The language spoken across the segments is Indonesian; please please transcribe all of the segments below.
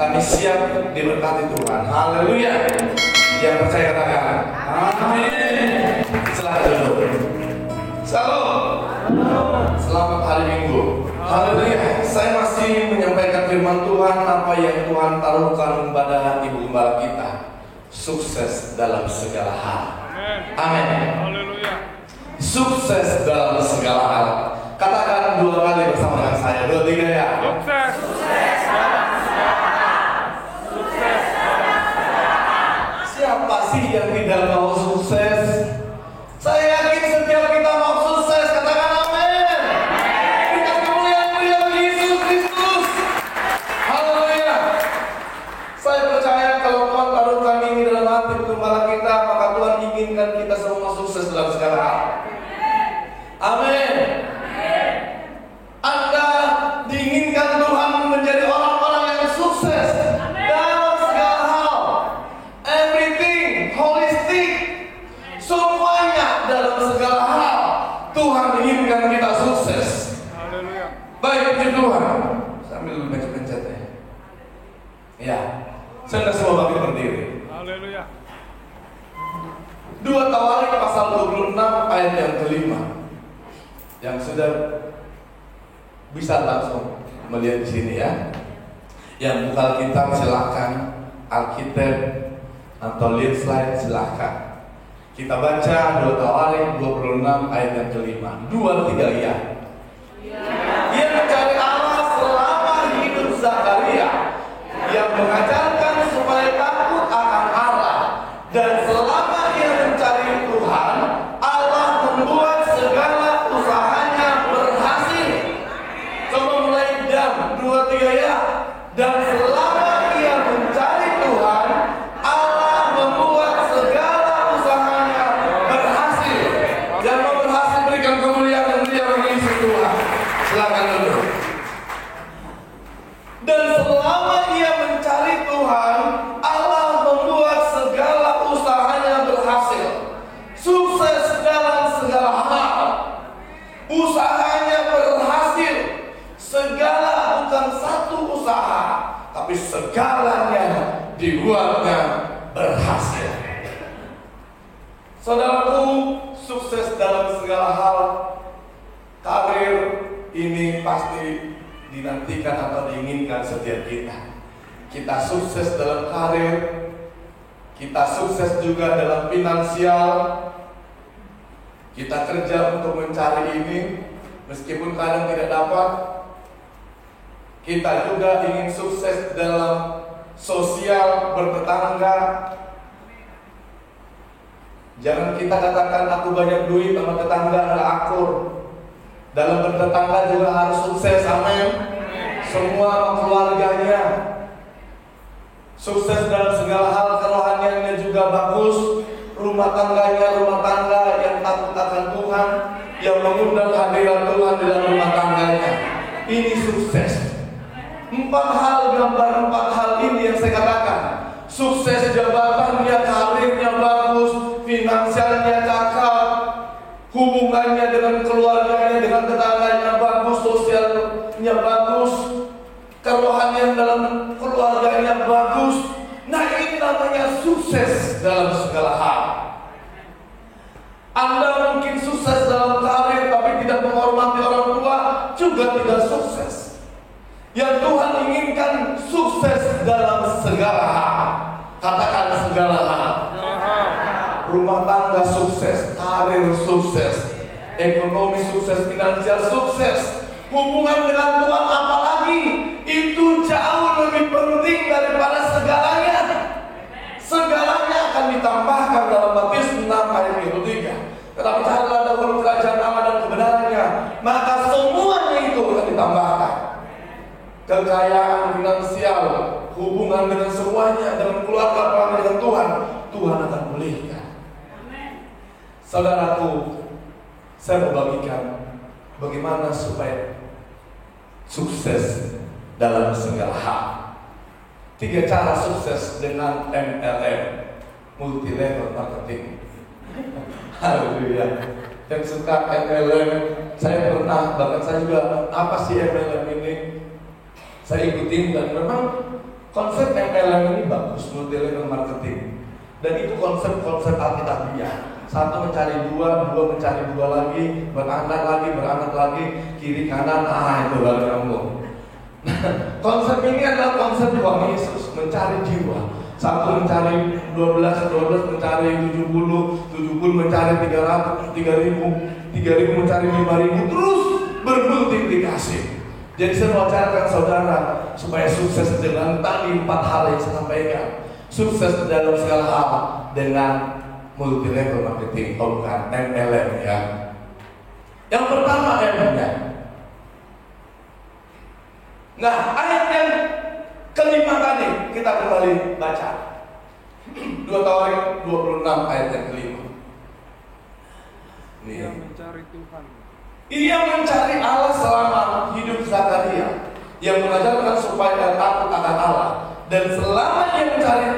kami siap diberkati Tuhan. Haleluya. Yang percaya katakan amin. Silakan duduk. Salam. Selamat hari Minggu. Haleluya. Saya masih menyampaikan firman Tuhan, apa yang Tuhan taruhkan kepada Ibu Gembala kita. Sukses dalam segala hal. Amin. Haleluya. Sukses dalam segala hal. Katakan 2 kali bersama dengan saya. 2, 3 ya. Sukses. Sukses dalam segala hal. Sukses dalam segala hal. Siapa sih yang tidak mau sukses? Saya yakin setiap kita mau sukses. Katakan amin. Kita kemuliaan Dia Yesus Kristus. Haleluya. Saya percaya kalau Tuhan taruhkan ini dalam hati gembala kita, maka Tuhan inginkan kita semua sukses dalam segala hal. Amin. Anda diinginkan Tuhan menjadi orang-orang yang sukses dalam segala hal. Everything, holistic, semuanya dalam segala hal. Tuhan inginkan kita sukses. Baik, puji Tuhan. Sambil pencet-pencet ya. Ya, saya semua bagi berdiri. Haleluya. 2 Tawarik pasal 26 ayat yang kelima. Yang sudah bisa langsung melihat di sini ya. Yang buka Alkitab silakan, Alkitab atau lead slide silakan. Kita baca 2 Tawarik 26 ayat yang kelima. 2, 3 ya. Ia mencari Allah selama hidup Zakaria, yang mengajarkan supaya takut akan Allah, dan selama ia mencari Tuhan, Allah membuat segala usahanya berhasil. Coba mulai jam 2, 3 ya. Dan selama ia mencari Tuhan, Allah membuat segala usahanya berhasil. Yang mau berhasil berikan kemuliaan dan Dia mengisi Tuhan. Silakan duduk. Dan selama ia mencari Tuhan, Allah membuat segala usahanya berhasil. Sukses dalam segala hal. Usahanya berhasil. Segala bukan satu usaha, tapi segalanya dibuatnya berhasil. Saudaraku, sukses dalam segala hal. Karir ini pasti dinantikan atau diinginkan setiap kita. Kita sukses dalam karir, kita sukses juga dalam finansial. Kita kerja untuk mencari ini, meskipun kadang tidak dapat. Kita juga ingin sukses dalam sosial, bertetangga. Jangan kita katakan aku banyak duit sama tetangga nggak akur. Dalam bertetangga juga harus sukses, amin. Semua keluarganya sukses dalam segala hal, kerohaniannya juga bagus. Rumah tangganya rumah tangga yang takut akan Tuhan, yang mengundang hadirat Tuhan di dalam rumah tangganya. Ini sukses. 4 hal, gambar 4 hal ini yang saya katakan. Sukses jabatannya, karirnya bagus, finansialnya cakep, hubungannya dengan keluarganya, dengan tetangganya bagus, sosialnya bagus, kerohanian dalam keluarganya bagus. Nah, ini namanya sukses dalam segala hal. Anda mungkin sukses dalam karir tapi tidak menghormati orang tua, juga tidak sukses. Yang Tuhan inginkan sukses dalam segala hal. Katakan segala hal. Rumah tangga sukses, karir sukses, ekonomi sukses, finansial sukses, hubungan dengan Tuhan apalagi, itu jauh lebih penting daripada segalanya. Segalanya akan ditambahkan dalam Matius 6 ayat 3. Tetapi carilah dahulu kerajaan Allah dan kebenarannya, maka semuanya itu akan ditambahkan. Kekayaan finansial, hubungan dengan semuanya, dengan keluarga, orang dengan Tuhan, Tuhan akan pulihkan. Saudaraku, saya mau bagikan bagaimana supaya sukses dalam segala hal. 3 cara sukses dengan MLM, multi level marketing. Haleluya. Yang suka MLM, saya pernah, bahkan saya juga, apa sih MLM ini? Saya ikutin dan memang Konsep MLM ini bagus, multi-level marketing. Dan itu konsep-konsep Alkitabiah. Satu mencari dua, dua mencari dua lagi, beranak lagi, kiri kanan, itu baru nyambung. Konsep ini adalah konsep Tuhan Yesus, mencari jiwa. Satu mencari 12 mencari 70 mencari 300, 3.000 mencari 5.000, terus bermultiplikasi. Jadi saya mau carakan saudara supaya sukses dengan tadi 4 hal yang saya sampaikan. Sukses dalam segala hal dengan multi level marketing, bukan MLM ya. Yang pertama M-nya. Nah, ayat yang kelima tadi kita kembali baca. 2 Tawarik 26 ayat yang kelima. Ia mencari Tuhan. Ia mencari Allah selama hidup Zakaria, yang mengajarkan supaya takut akan Allah. Dan selama dia mencari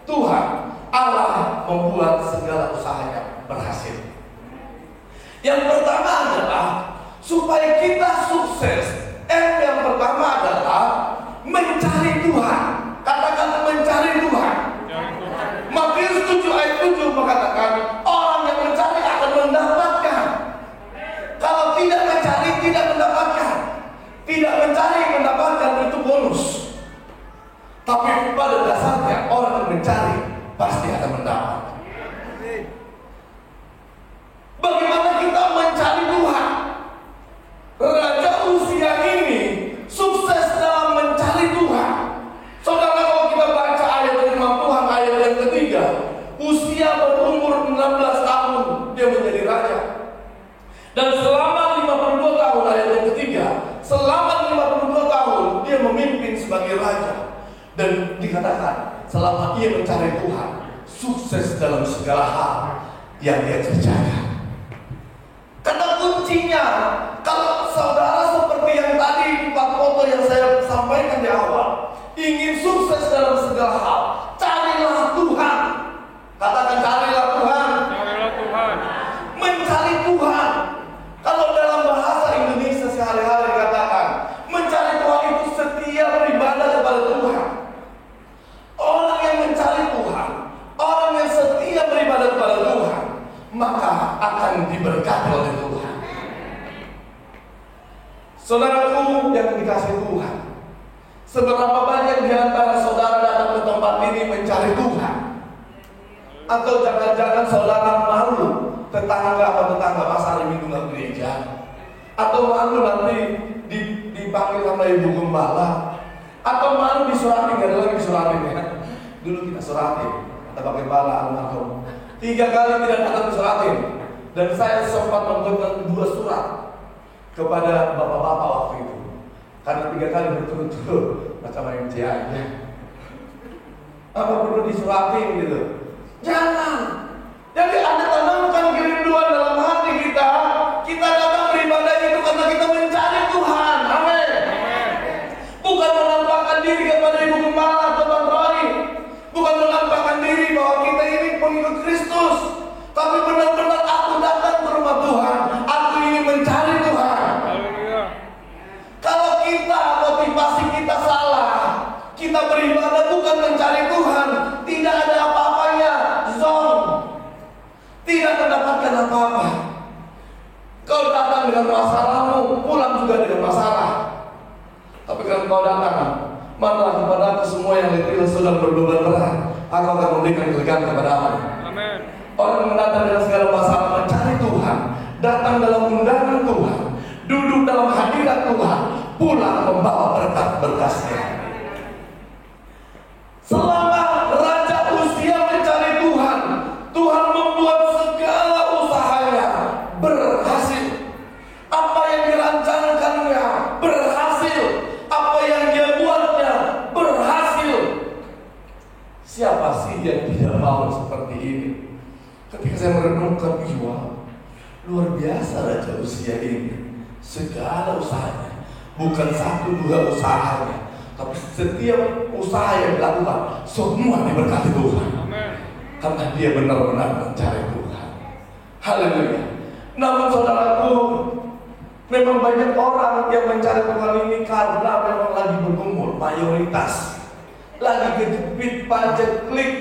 Tuhan, Allah membuat segala usahanya berhasil. Yang pertama adalah supaya kita sukses. Yang pertama adalah mencari Tuhan. Katakan mencari Tuhan. Matius 7 ayat 7 mengatakan orang yang mencari akan mendapatkan. Kalau tidak mencari tidak mendapatkan. Tidak mencari mendapatkan, itu bonus. Tapi pada dasarnya orang yang mencari pasti akan mendapat. Bagaimana kita mencari Tuhan? Raja Uzia ini sukses dalam mencari Tuhan. Saudara, kalau kita baca ayat firman Tuhan, ayat yang ketiga, Uzia berumur 16 tahun dia menjadi raja. Dan selama 52 tahun, ayat yang ketiga, selama 52 tahun dia memimpin sebagai raja. Dan dikatakan selama ia mencari Tuhan, sukses dalam segala hal yang dia kerjakan. Kata kuncinya, kalau saudara seperti yang tadi 4 foto yang saya sampaikan di awal, ingin sukses dalam segala hal, carilah Tuhan. Katakan carilah Tuhan. Carilah Tuhan. Mencari Tuhan. Kalau dalam bahasa Indonesia sehari-hari katakan, mencari Tuhan itu setia beribadah kepada Tuhan. Orang yang mencari Tuhan, orang yang setia beribadah kepada Tuhan, maka akan diberkati oleh Tuhan. Saudaraku yang dikasihi Tuhan, seberapa banyak di antara saudara datang ke tempat ini mencari Tuhan? Atau jangan-jangan saudara malu tetangga pas hari Minggu ke gereja? Atau malu nanti dipanggil sama ibu gembala? Atau malu disuratin? Gak ada lagi disuratin ya? Dulu kita suratin, kata Pak Gembala almarhum. 3 kali tidak datang disuratin. Dan saya sempat membuat 2 surat kepada bapak-bapak waktu itu. Karena 3 kali berturut-turut macam MC aja. Apa perlu disuratin gitu? Jangan. Jadi Anda tanamkan kerinduan dalam hati kita. Kita datang beribadah itu karena kita mencari Tuhan. Amin. Bukan menampakkan diri kepada ibu gembala atau Bang Roy. Bukan menampakkan diri bahwa kita ini pengikut Kristus. Tapi benar-benar aku datang ke rumah Tuhan. Aku ingin mencari Tuhan. Kalau kita motivasi kita salah, kita beribadah bukan mencari Tuhan, tidak ada apa-apanya, zon, tidak mendapatkan apa-apa. Kau datang dengan masalahmu, pulang juga dengan masalah. Tapi kalau kau datang, marilah kepada aku semua yang letih sedang berbeban berat, aku akan memberikan kelegaan kepadamu. Amin. Orang yang datang dengan segala masalah mencari Tuhan, datang dalam undangan Tuhan, duduk dalam hadirat Tuhan, pulang membawa berkat-berkatnya. Selama Raja Uzia mencari Tuhan, Tuhan membuat segala usahanya berhasil. Apa yang dirancangkannya berhasil. Apa yang dia buatnya berhasil. Siapa sih yang tidak mau seperti ini? Ketika saya merenungkan, luar biasa Raja Uzia ini. Segala usahanya, bukan 1-2 usahanya, tapi setiap usaha yang dilakukan semua diberkati Tuhan. Amin. Karena dia benar-benar mencari Tuhan. Haleluya. Namun saudaraku, memang banyak orang yang mencari Tuhan ini karena memang lagi bergumul, mayoritas. lagi kejepit pancet klik,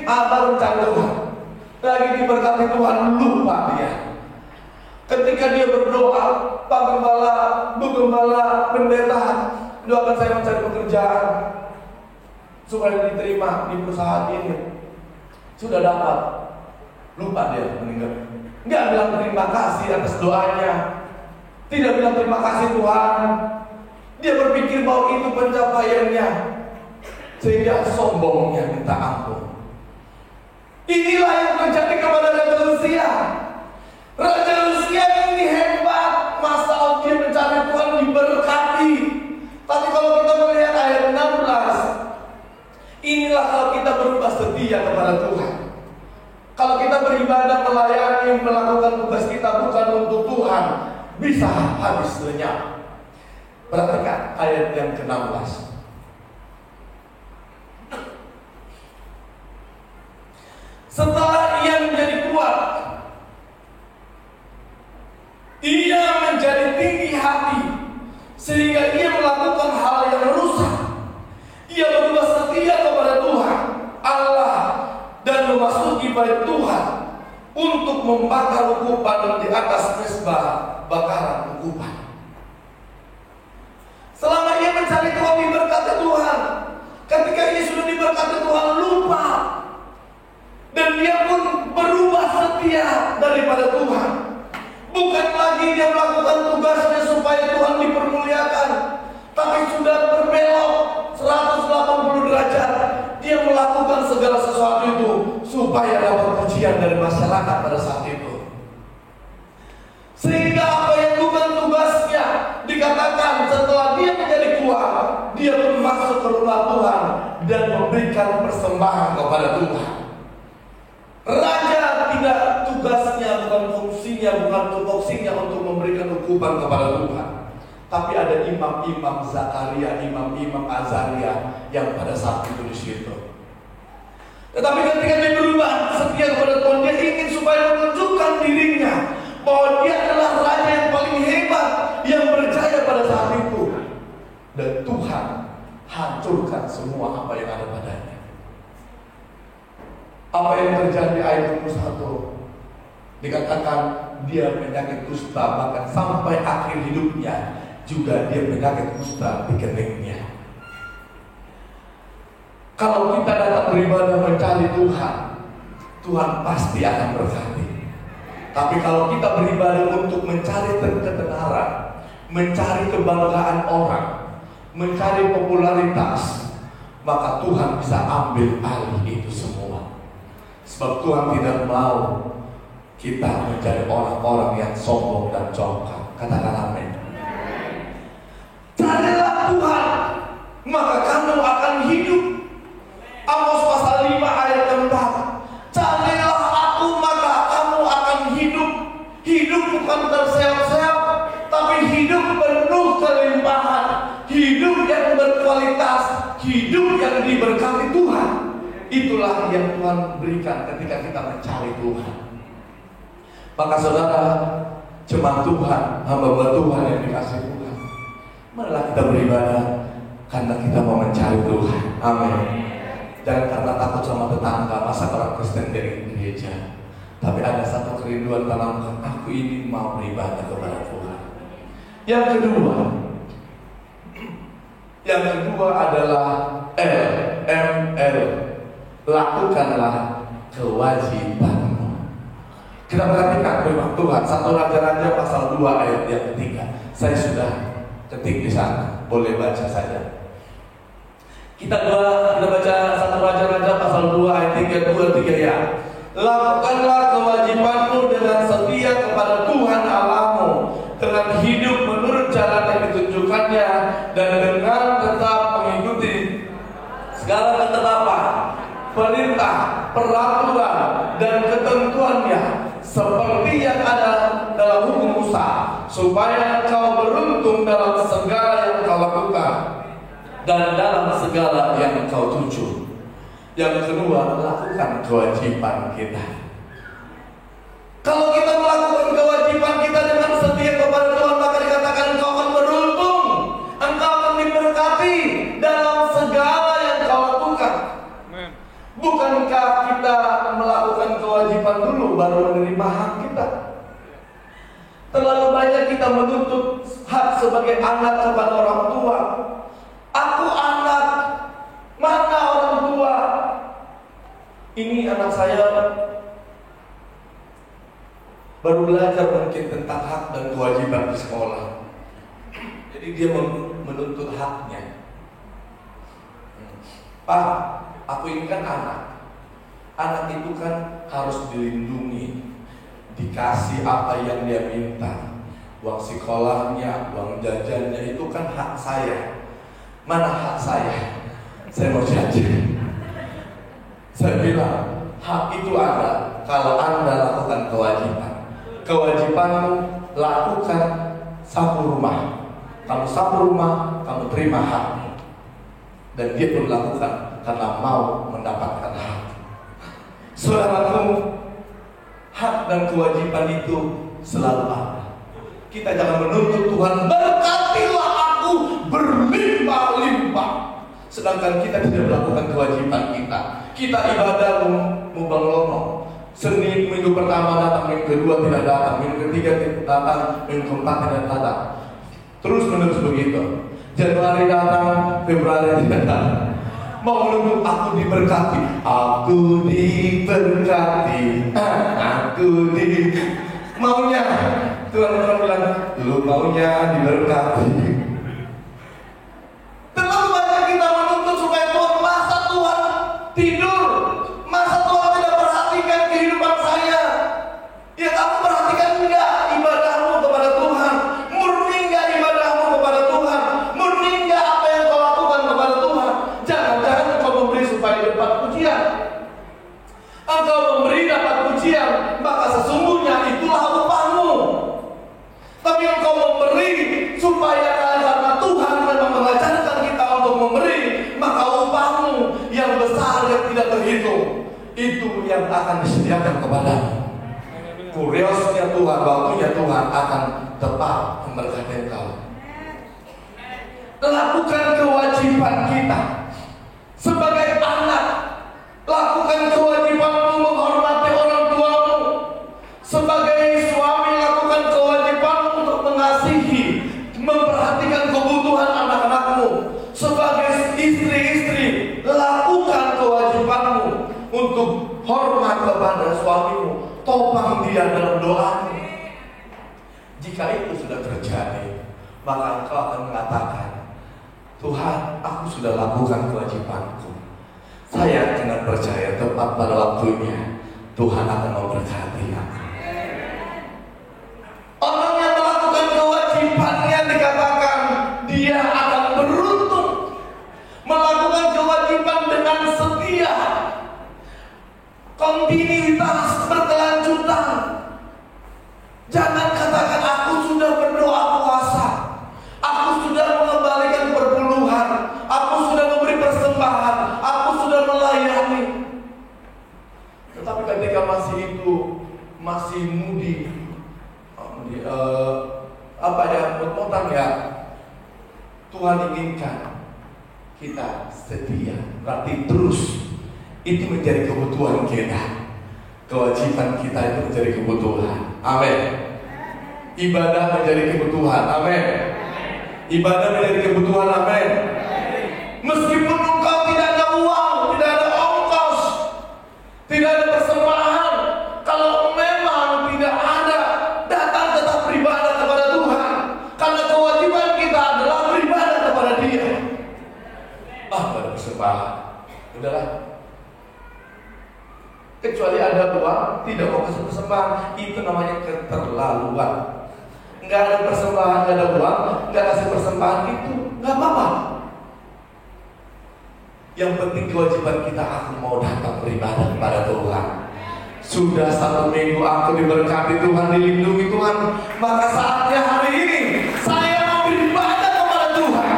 baru cari Tuhan. Lagi diberkati Tuhan, lupa dia. Ketika dia berdoa, Pak Gembala, Bu Gembala, pendeta, doakan saya mencari pekerjaan supaya diterima di perusahaan ini. Sudah dapat, lupa dia meninggal. Nggak bilang terima kasih atas doanya, tidak bilang terima kasih Tuhan. Dia berpikir bahwa itu pencapaiannya, sehingga sombongnya minta ampun. Inilah yang terjadi kepada Raja Uzia. Raja Uzia ini hebat, masa dia mencari Tuhan diberkati. Tapi kalau kita melihat ayat 16, inilah kalau kita berubah setia kepada Tuhan. Kalau kita beribadah, melayani, melakukan tugas kita bukan untuk Tuhan, bisa habis lenyap. Perhatikan ayat yang ke-16. Setelah ia menjadi kuat, ia menjadi tinggi hati, sehingga ia melakukan hal yang rusak. Ia berubah setia kepada Tuhan Allah dan memasuki bait Tuhan untuk membakar ukupan di atas mezbah bakaran ukupan. Selama ia mencari Tuhan, diberkati Tuhan. Ketika ia sudah diberkati Tuhan, lupa. Dan dia pun berubah setia daripada Tuhan. Bukan lagi dia melakukan tugasnya supaya Tuhan dipermuliakan, tapi sudah berbelok 180 derajat. Dia melakukan segala sesuatu itu supaya dapat pujian dari masyarakat pada saat itu. Sehingga apa yang bukan tugasnya, dikatakan setelah dia menjadi kuat, dia pun masuk ke rumah Tuhan dan memberikan persembahan kepada Tuhan. Raja tidak tugasnya, bukan fungsinya, bukan tupoksinya untuk memberikan hukuman kepada Tuhan. Tapi ada imam-imam Zakaria, imam-imam Azaria yang pada saat itu di situ. Tetapi ketika dia berubah setia kepada Tuhan, dia ingin supaya menunjukkan dirinya bahwa dia adalah raja yang paling hebat, yang berjaya pada saat itu. Dan Tuhan hancurkan semua apa yang ada padanya. Apa yang terjadi ayat 21? Dikatakan dia penyakit kusta, bahkan sampai akhir hidupnya juga dia penyakit kusta di keningnya. Kalau kita datang beribadah mencari Tuhan, Tuhan pasti akan berkati. Tapi kalau kita beribadah untuk mencari ketenaran, mencari kebanggaan orang, mencari popularitas, maka Tuhan bisa ambil alih itu semua. Sebab Tuhan tidak mau kita menjadi orang-orang yang sombong dan congkak. Katakan amin. Carilah Tuhan, maka kamu akan hidup. Amos pasal 5 ayat 4. Carilah aku, maka kamu akan hidup. Hidup bukan terseok-seok, tapi hidup penuh kelimpahan. Hidup yang berkualitas, hidup yang diberkati Tuhan. Itulah yang Tuhan berikan ketika kita mencari Tuhan. Maka saudara, jemaat Tuhan, hamba Tuhan yang dikasihi Tuhan, marilah kita beribadah karena kita mau mencari Tuhan. Amin. Jangan karena takut sama tetangga, masa orang Kristen dari gereja. Tapi ada satu kerinduan dalam aku ini mau beribadah kepada Tuhan. Yang kedua adalah LML. Lakukanlah kewajibanmu. Kita perhatikan firman Tuhan 1 Raja-Raja pasal 2 ayat yang ketiga. Saya sudah ketik di sana, boleh baca saja. Kita baca 1 Raja-Raja pasal 2 ayat 3 ya. Lakukanlah kewajibanmu dengan setia kepada Tuhan Allahmu, dengan hidup menurut jalan yang ditunjukkannya, dan dengan tetap mengikuti segala ketetapan, perintah, peraturan, dan ketentuannya seperti yang ada dalam hukum Musa, supaya kau beruntung dalam segala yang kau lakukan dan dalam segala yang kau tuju. Yang kedua, lakukan kewajiban kita. Kalau kita melakukan kewajiban kita dengan setia kepada Tuhan, maka dikatakan engkau akan beruntung, engkau akan diberkati dalam segala bukankah kita melakukan kewajiban dulu baru menerima hak kita? Terlalu banyak kita menuntut hak sebagai anak kepada orang tua. Aku anak, mana orang tua? Ini anak saya baru belajar mungkin tentang hak dan kewajiban di sekolah. Jadi dia menuntut haknya. Pak, aku ini kan anak. Anak itu kan harus dilindungi, dikasih apa yang dia minta. Uang sekolahnya, uang jajannya itu kan hak saya. Mana hak saya? Saya mau jajan. Saya bilang, hak itu ada kalau Anda lakukan kewajiban. Kewajibanmu lakukan sapu rumah. Kamu sapu rumah, kamu terima hakmu. Dan dia pun lakukan karena mau mendapatkan hak. Saudaraku, hak dan kewajiban itu selalu ada. Kita jangan menuntut Tuhan, berkatilah aku berlimpah-limpah, sedangkan kita tidak melakukan kewajiban kita. Kita ibadah mubanglono. Senin minggu pertama datang, minggu kedua tidak datang, minggu ketiga tidak datang, minggu keempat tidak datang. Terus menerus begitu. Januari datang, Februari tidak datang. Mau menunggu aku diberkati, aku diberkati, aku di maunya. Tuhan bilang, lu maunya diberkati. Terlalu banyak kita menuntut supaya Tuhan, masa Tuhan tidur, masa Tuhan tidak perhatikan kehidupan saya. Ya kamu perhatikan enggak ibadahmu kepada Tuhan? Murni enggak ibadahmu kepada Tuhan? Murni enggak apa yang kau lakukan kepada Tuhan? Jangan-jangan engkau memberi supaya dapat pujian. Engkau memberi dapat pujian, maka sesungguhnya itulah upahmu. Tapi engkau memberi supaya karena Tuhan memang mengajarkan kita untuk memberi, maka upahmu yang besar yang tidak terhitung itu yang akan disediakan kepadamu. Kuriosnya Tuhan, waktunya Tuhan akan tepat memberkati engkau. Lakukan kewajiban kita sebagai anak. Lakukan kewajibanmu menghormati orang tuamu. Sebagai suami, lakukan kewajibanmu untuk mengasihi, memperhatikan kebutuhan anak-anakmu. Sebagai istri-istri, lakukan kewajibanmu untuk hormat kepada suamimu. Topang dia dalam doamu. Jika itu sudah terjadi, maka engkau akan mengatakan, Tuhan, aku sudah lakukan kewajibanku. Saya dengan percaya tepat pada waktunya Tuhan akan memberkati aku. Orang yang melakukan kewajibannya dikatakan dia akan beruntung. Melakukan kewajiban dengan setia, kontinuitas, berkelanjutan. Jangan katakan aku sudah berdoa puasa, aku sudah mengembalikan perpuluhan, aku sudah memberi persembahan, aku sudah melayani. Tetapi ketika masih mudi, mototan ya, Tuhan inginkan kita setia, berarti terus. Itu menjadi kebutuhan kita. Kewajiban kita itu menjadi kebutuhan. Amin. Ibadah menjadi kebutuhan. Amin. Ibadah menjadi kebutuhan. Amin. Meskipun engkau tidak ada uang, tidak ada ongkos, tidak ada persembahan, kalau memang tidak ada, datang tetap beribadah kepada Tuhan. Karena kewajiban kita adalah beribadah kepada Dia. Ada persembahan, udahlah. Kecuali ada uang, tidak mau kasih persembahan, itu namanya keterlaluan. Nggak ada persembahan, nggak ada uang, nggak kasih persembahan, itu nggak apa-apa. Yang penting kewajiban kita, aku mau datang beribadah kepada Tuhan. Sudah 1 minggu aku diberkati Tuhan, dilindungi Tuhan, maka saatnya hari ini saya mau beribadah kepada Tuhan.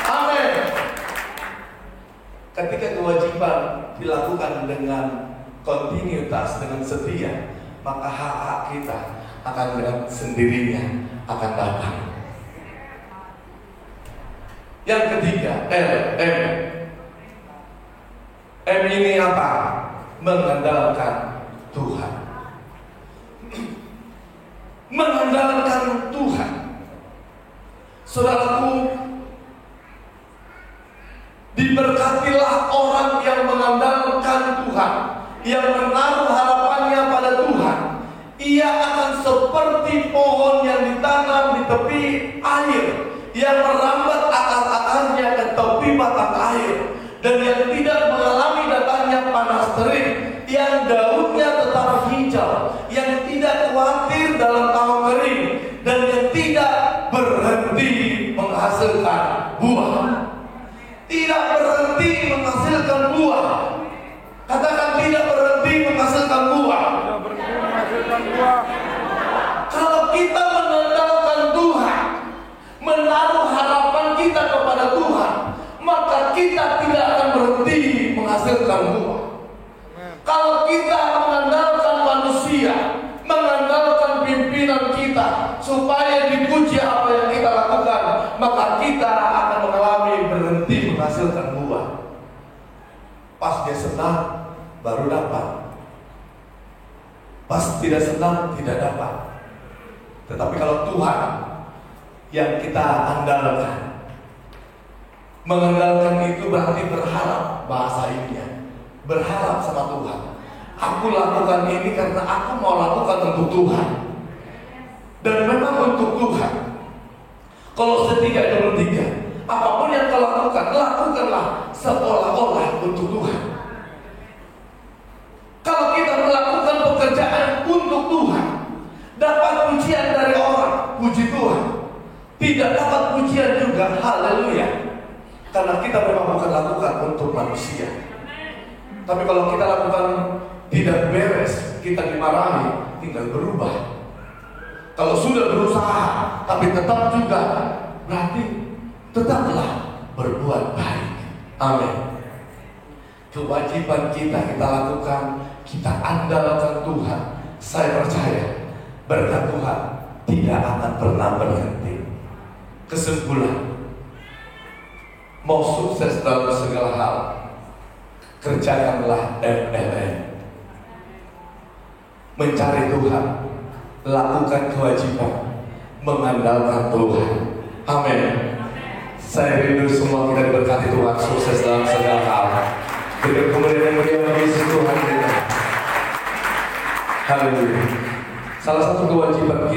Amin. Ketika kewajiban dilakukan dengan kontinuitas, dengan setia, maka hak-hak kita akan dengan sendirinya akan datang. Yang ketiga, M ini apa? mengandalkan Tuhan. Mengandalkan Tuhan. Saudaraku, diberkatilah orang yang mengandalkan Tuhan, yang menaruh harapannya pada Tuhan. Ia akan seperti pohon yang ditanam di tepi air, yang merambat akar-akarnya ke tepi batang air, dan yang tidak mengalami datangnya panas terik, yang daunnya tetap hijau, yang tidak khawatir dalam tahun kering, dan yang tidak berhenti menghasilkan buah. Tidak berhenti menghasilkan buah. Katakan tidak berhenti menghasilkan buah. Tidak berhenti menghasilkan buah. Kalau kita mengandalkan Tuhan, menaruh harapan kita kepada Tuhan, maka kita tidak akan berhenti menghasilkan buah. Kalau kita mengandalkan manusia, mengandalkan pimpinan kita supaya dipuji apa yang kita lakukan, maka kita akan mengalami berhenti menghasilkan buah. Pas dia senang baru dapat, pas tidak senang tidak dapat. Tetapi kalau Tuhan yang kita andalkan, mengandalkan itu berarti berharap, bahasa ininya berharap sama Tuhan. Aku lakukan ini karena aku mau lakukan untuk Tuhan, dan memang untuk Tuhan. Kolose 3:23, apapun yang kau lakukan, lakukanlah seolah-olah untuk Tuhan. Kalau kita melakukan pekerjaan untuk Tuhan, dapat pujian dari orang, puji Tuhan. Tidak dapat pujian juga, haleluya. Karena kita memang bukan lakukan untuk manusia. Tapi kalau kita lakukan tidak beres, kita dimarahi, tinggal berubah. Kalau sudah berusaha tapi tetap juga, berarti tetaplah berbuat baik. Amin. Kewajiban kita lakukan, kita andalkan Tuhan. Saya percaya berkat Tuhan tidak akan pernah berhenti. Kesimpulan, mau sukses dalam segala hal, kerjakanlah MLM. Mencari Tuhan, lakukan kewajiban, mengandalkan Tuhan. Amin. Saya rindu semua kita diberkati Tuhan, sukses dalam segala hal. Dengan kemuliaan mulia Yesus Tuhan kita. Haleluya. Salah satu kewajiban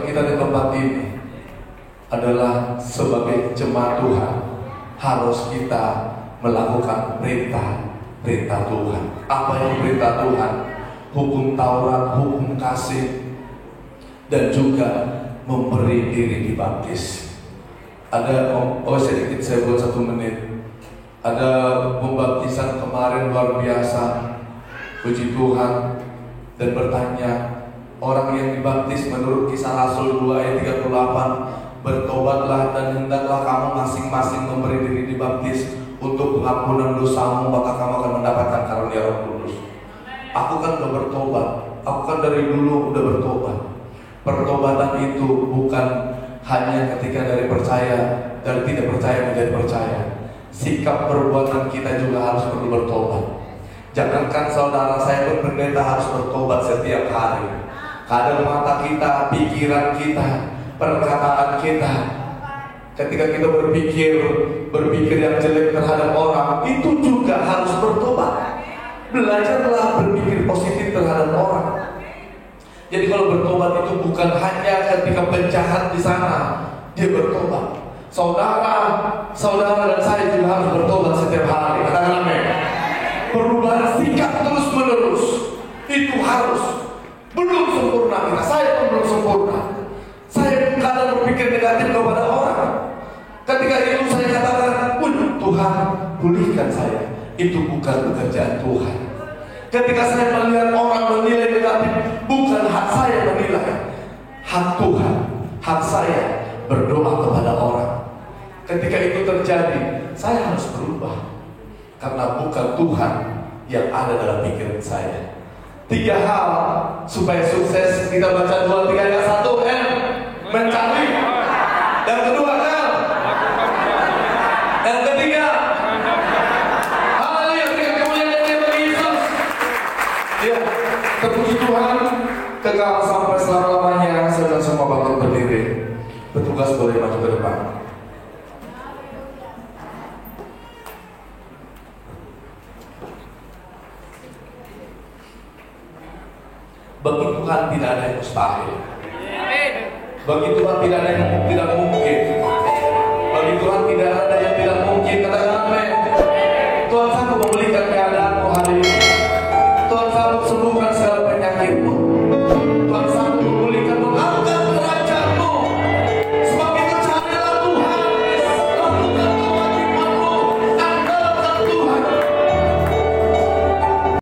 kita di tempat ini adalah sebagai jemaat Tuhan, harus kita melakukan perintah Tuhan. Apa yang perintah Tuhan? Hukum Taurat, hukum kasih, dan juga memberi diri dibaptis. Ada sedikit saya buat 1 menit. Ada pembaptisan kemarin luar biasa, puji Tuhan, dan bertanya, orang yang dibaptis menurut Kisah Rasul 2 ayat 38, bertobatlah dan hendaklah kamu masing-masing memberi diri dibaptis untuk pengampunan dosamu, maka kamu akan mendapatkan karunia Roh Kudus. Aku kan udah bertobat, aku kan dari dulu udah bertobat. Pertobatan itu bukan hanya ketika dari percaya, dari tidak percaya menjadi percaya. Sikap perbuatan kita juga harus perlu bertobat. Jangankan saudara saya pun pendeta harus bertobat setiap hari. Kadang mata kita, pikiran kita, perkataan kita, ketika kita berpikir yang jelek terhadap orang, itu juga harus bertobat. Belajarlah berpikir positif terhadap orang. Jadi kalau bertobat itu bukan hanya ketika penjahat di sana dia bertobat. Saudara dan saya juga harus bertobat setiap hari. Katakan amin. Perubahan sikap terus menerus itu harus. Belum sempurna kita, saya pun belum sempurna. Saya kadang berpikir negatif kepada orang. Ketika itu saya katakan, Tuhan pulihkan saya. Itu bukan pekerjaan Tuhan. Ketika saya melihat orang menilai negatif, bukan hak saya menilai, hak Tuhan, hak saya berdoa kepada orang. Ketika itu terjadi, saya harus berubah, karena bukan Tuhan yang ada dalam pikiran saya. 3 hal supaya sukses, kita baca 2, 3, yang 1 M, mencari. Yang kedua L, yang ketiga haleluya, berikan kemuliaan kekal sampai selama-lamanya. Sedang semua bapak berdiri. Petugas boleh maju ke depan. Bagi Tuhan tidak ada yang mustahil. Bagi Tuhan tidak ada yang tidak mungkin. Bagi Tuhan tidak ada